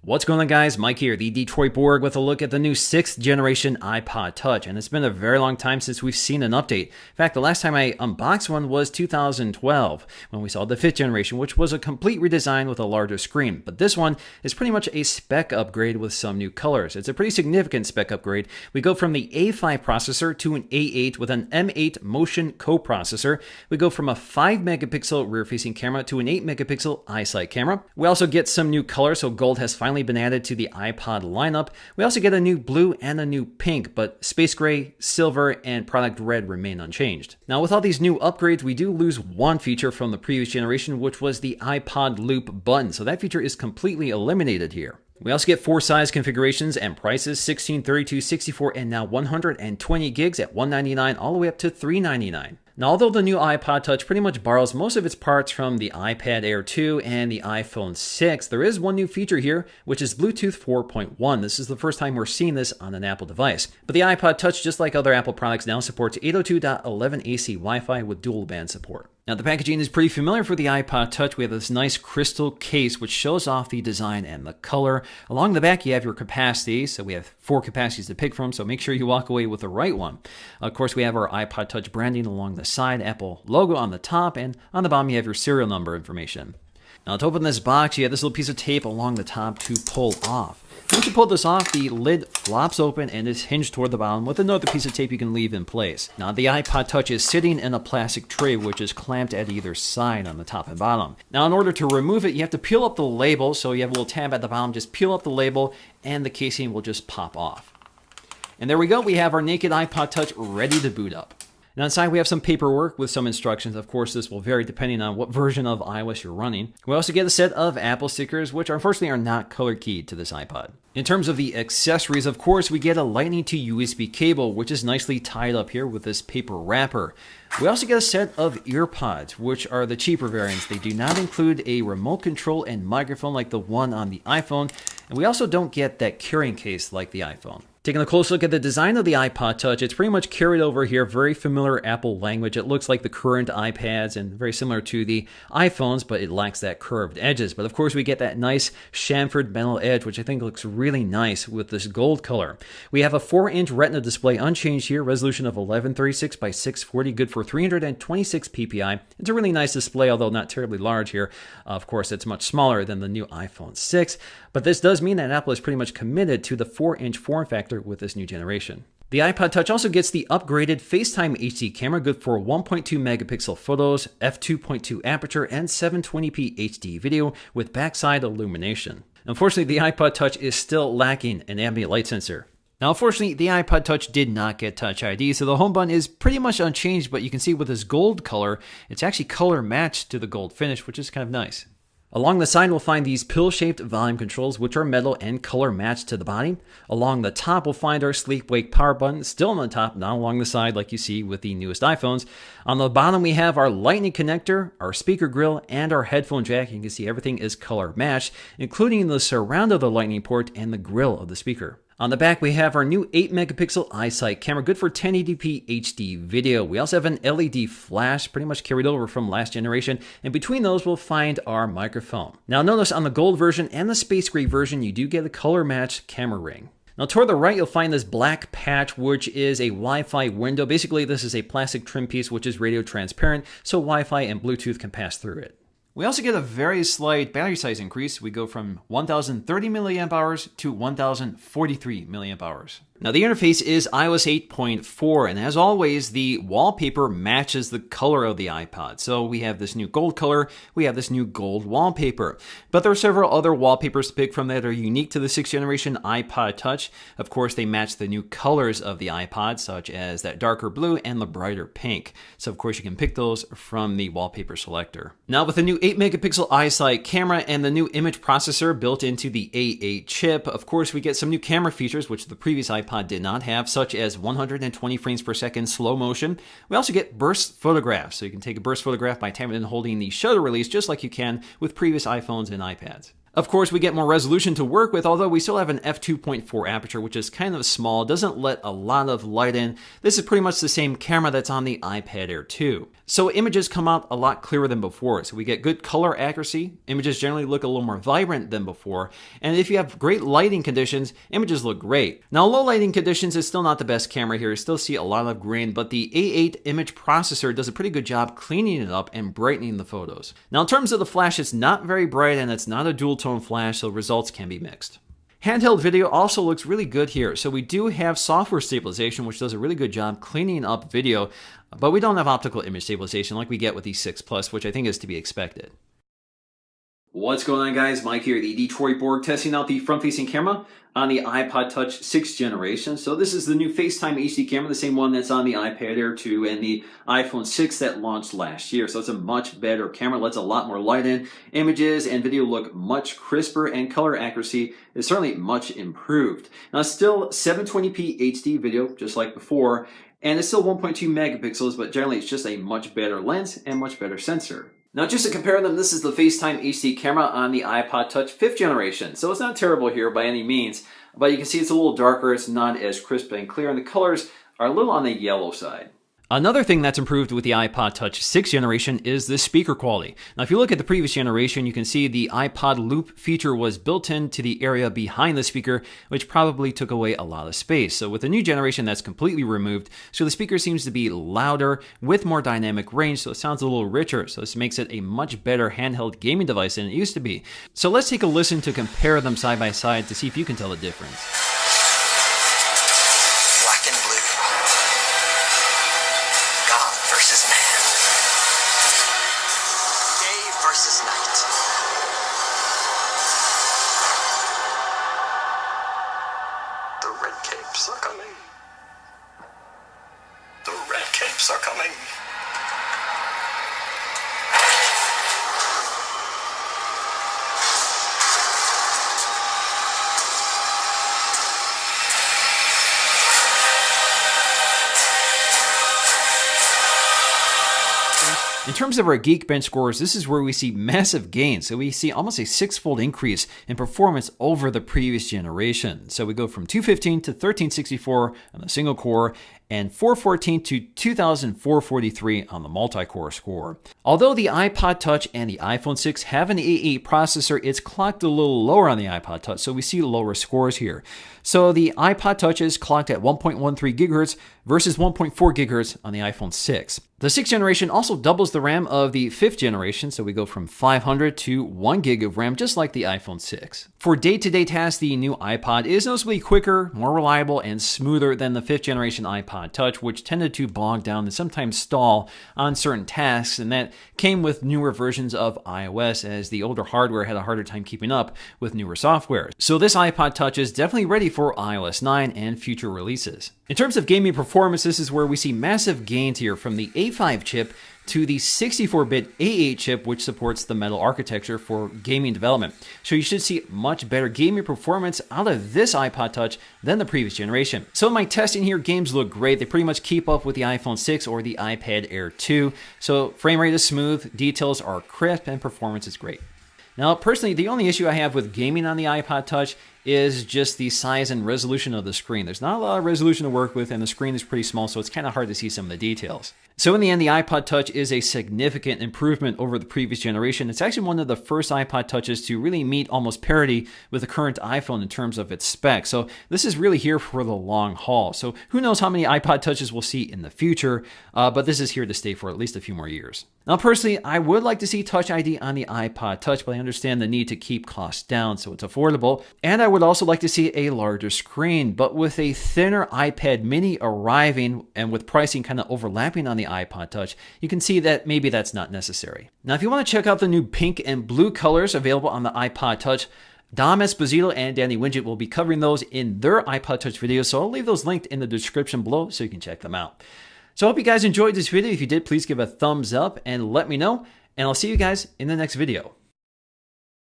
What's going on, guys? Mike here, the Detroit Borg, with a look at the new 6th generation iPod Touch, and it's been a very long time since we've seen an update. In fact, the last time I unboxed one was 2012, when we saw the 5th generation, which was a complete redesign with a larger screen. But this one is pretty much a spec upgrade with some new colors. It's a pretty significant spec upgrade. We go from the A5 processor to an A8 with an M8 motion coprocessor. We go from a 5 megapixel rear-facing camera to an 8 megapixel iSight camera. We also get some new colors, so gold has finally been added to the iPod lineup. We also get a new blue and a new pink, but space gray, silver, and product red remain unchanged. Now, with all these new upgrades, we do lose one feature from the previous generation, which was the iPod loop button. So that feature is completely eliminated here. We also get 4 size configurations and prices: 16, 32, 64, and now 120 gigs at $199 all the way up to $399. Now, although the new iPod Touch pretty much borrows most of its parts from the iPad Air 2 and the iPhone 6, there is one new feature here, which is Bluetooth 4.1. This is the first time we're seeing this on an Apple device. But the iPod Touch, just like other Apple products, now supports 802.11ac Wi-Fi with dual band support. Now, the packaging is pretty familiar for the iPod Touch. We have this nice crystal case which shows off the design and the color. Along the back, you have your capacity. So we have 4 capacities to pick from, so make sure you walk away with the right one. Of course, we have our iPod Touch branding along the side, Apple logo on the top, and on the bottom you have your serial number information. Now, to open this box, you have this little piece of tape along the top to pull off. Once you pull this off, the lid flops open and is hinged toward the bottom with another piece of tape you can leave in place. Now, the iPod Touch is sitting in a plastic tray which is clamped at either side on the top and bottom. Now, in order to remove it, you have to peel up the label. So you have a little tab at the bottom, just peel up the label and the casing will just pop off. And there we go, we have our naked iPod Touch ready to boot up. Now, inside we have some paperwork with some instructions. Of course, this will vary depending on what version of iOS you're running. We also get a set of Apple stickers, which unfortunately are not color keyed to this iPod. In terms of the accessories, of course, we get a Lightning to USB cable, which is nicely tied up here with this paper wrapper. We also get a set of earpods, which are the cheaper variants. They do not include a remote control and microphone like the one on the iPhone, and we also don't get that carrying case like the iPhone. Taking a close look at the design of the iPod Touch, it's pretty much carried over here, very familiar Apple language. It looks like the current iPads and very similar to the iPhones, but it lacks that curved edges. But of course, we get that nice chamfered metal edge, which I think looks really nice with this gold color. We have a 4-inch Retina display unchanged here, resolution of 1136 by 640, good for 326 ppi. It's a really nice display, although not terribly large here. Of course, it's much smaller than the new iPhone 6, but this does mean that Apple is pretty much committed to the 4-inch form factor with this new generation. The iPod Touch also gets the upgraded FaceTime HD camera, good for 1.2 megapixel photos, f2.2 aperture, and 720p HD video with backside illumination. Unfortunately, the iPod Touch is still lacking an ambient light sensor. Now, unfortunately, the iPod Touch did not get Touch ID, so the home button is pretty much unchanged, but you can see with this gold color, it's actually color matched to the gold finish, which is kind of nice. Along the side, we'll find these pill-shaped volume controls, which are metal and color matched to the body. Along the top, we'll find our sleep-wake power button, still on the top, not along the side like you see with the newest iPhones. On the bottom, we have our Lightning connector, our speaker grill, and our headphone jack. You can see everything is color matched, including the surround of the Lightning port and the grill of the speaker. On the back, we have our new 8 megapixel iSight camera, good for 1080p HD video. We also have an LED flash, pretty much carried over from last generation. And between those, we'll find our microphone. Now, notice on the gold version and the space gray version, you do get a color matched camera ring. Now, toward the right, you'll find this black patch, which is a Wi-Fi window. Basically, this is a plastic trim piece, which is radio transparent, so Wi-Fi and Bluetooth can pass through it. We also get a very slight battery size increase. We go from 1030 milliamp hours to 1043 milliamp hours. Now, the interface is iOS 8.4, and as always, the wallpaper matches the color of the iPod. So we have this new gold color, we have this new gold wallpaper. But there are several other wallpapers to pick from that are unique to the 6th generation iPod Touch. Of course, they match the new colors of the iPod, such as that darker blue and the brighter pink. So of course, you can pick those from the wallpaper selector. Now, with the new 8 megapixel iSight camera and the new image processor built into the A8 chip, of course, we get some new camera features, which the previous iPod did not have, such as 120 frames per second slow motion. We also get burst photographs, so you can take a burst photograph by tapping and holding the shutter release just like you can with previous iPhones and iPads. Of course, we get more resolution to work with, although we still have an f2.4 aperture, which is kind of small, doesn't let a lot of light in. This is pretty much the same camera that's on the iPad Air 2. So images come out a lot clearer than before. So we get good color accuracy. Images generally look a little more vibrant than before. And if you have great lighting conditions, images look great. Now, low lighting conditions is still not the best camera here. You still see a lot of grain, but the A8 image processor does a pretty good job cleaning it up and brightening the photos. Now, in terms of the flash, it's not very bright and it's not a dual tone flash, so results can be mixed. Handheld video also looks really good here. So we do have software stabilization, which does a really good job cleaning up video, but we don't have optical image stabilization like we get with the 6 Plus, which I think is to be expected. What's going on, guys? Mike here, the Detroit Borg, testing out the front-facing camera on the iPod Touch 6th generation. So this is the new FaceTime HD camera, the same one that's on the iPad Air 2 and the iPhone 6 that launched last year. So it's a much better camera, lets a lot more light in. Images and video look much crisper, and color accuracy is certainly much improved. Now, still 720p HD video, just like before, and it's still 1.2 megapixels, but generally it's just a much better lens and much better sensor. Now, just to compare them, this is the FaceTime HD camera on the iPod Touch 5th generation. So it's not terrible here by any means, but you can see it's a little darker, it's not as crisp and clear, and the colors are a little on the yellow side. Another thing that's improved with the iPod Touch 6th generation is the speaker quality. Now, if you look at the previous generation, you can see the iPod Loop feature was built into the area behind the speaker, which probably took away a lot of space. So with the new generation, that's completely removed. So the speaker seems to be louder with more dynamic range, so it sounds a little richer. So this makes it a much better handheld gaming device than it used to be. So let's take a listen to compare them side by side to see if you can tell the difference. Are coming. The red capes are coming. In terms of our Geekbench scores, this is where we see massive gains. So we see almost a 6-fold increase in performance over the previous generation. So we go from 215 to 1364 on the single core, and 414 to 2443 on the multi-core score. Although the iPod Touch and the iPhone 6 have an A8 processor, it's clocked a little lower on the iPod Touch, so we see lower scores here. So the iPod Touch is clocked at 1.13 gigahertz versus 1.4 gigahertz on the iPhone 6. The 6th generation also doubles the RAM of the 5th generation, so we go from 500 to 1 gig of RAM, just like the iPhone 6. For day-to-day tasks, the new iPod is noticeably quicker, more reliable, and smoother than the 5th generation iPod Touch, which tended to bog down and sometimes stall on certain tasks, and that came with newer versions of iOS, as the older hardware had a harder time keeping up with newer software. So this iPod Touch is definitely ready for iOS 9 and future releases. In terms of gaming performance, this is where we see massive gains here from the A5 chip to the 64-bit A8 chip, which supports the metal architecture for gaming development. So you should see much better gaming performance out of this iPod Touch than the previous generation. So in my testing here, games look great. They pretty much keep up with the iPhone 6 or the iPad Air 2. So frame rate is smooth, details are crisp, and performance is great. Now, personally, the only issue I have with gaming on the iPod Touch is just the size and resolution of the screen. There's not a lot of resolution to work with, and the screen is pretty small, so it's kind of hard to see some of the details. So in the end, the iPod Touch is a significant improvement over the previous generation. It's actually one of the first iPod Touches to really meet almost parity with the current iPhone in terms of its specs. So this is really here for the long haul. So who knows how many iPod Touches we'll see in the future, but this is here to stay for at least a few more years. Now, personally, I would like to see Touch ID on the iPod Touch, but I understand the need to keep costs down so it's affordable. And I would also like to see a larger screen, but with a thinner iPad mini arriving and with pricing kind of overlapping on the iPod Touch, you can see that maybe that's not necessary. Now, if you want to check out the new pink and blue colors available on the iPod Touch, Dom Esposito and Danny Winget will be covering those in their iPod Touch videos, so I'll leave those linked in the description below so you can check them out. So I hope you guys enjoyed this video. If you did, please give a thumbs up and let me know, and I'll see you guys in the next video.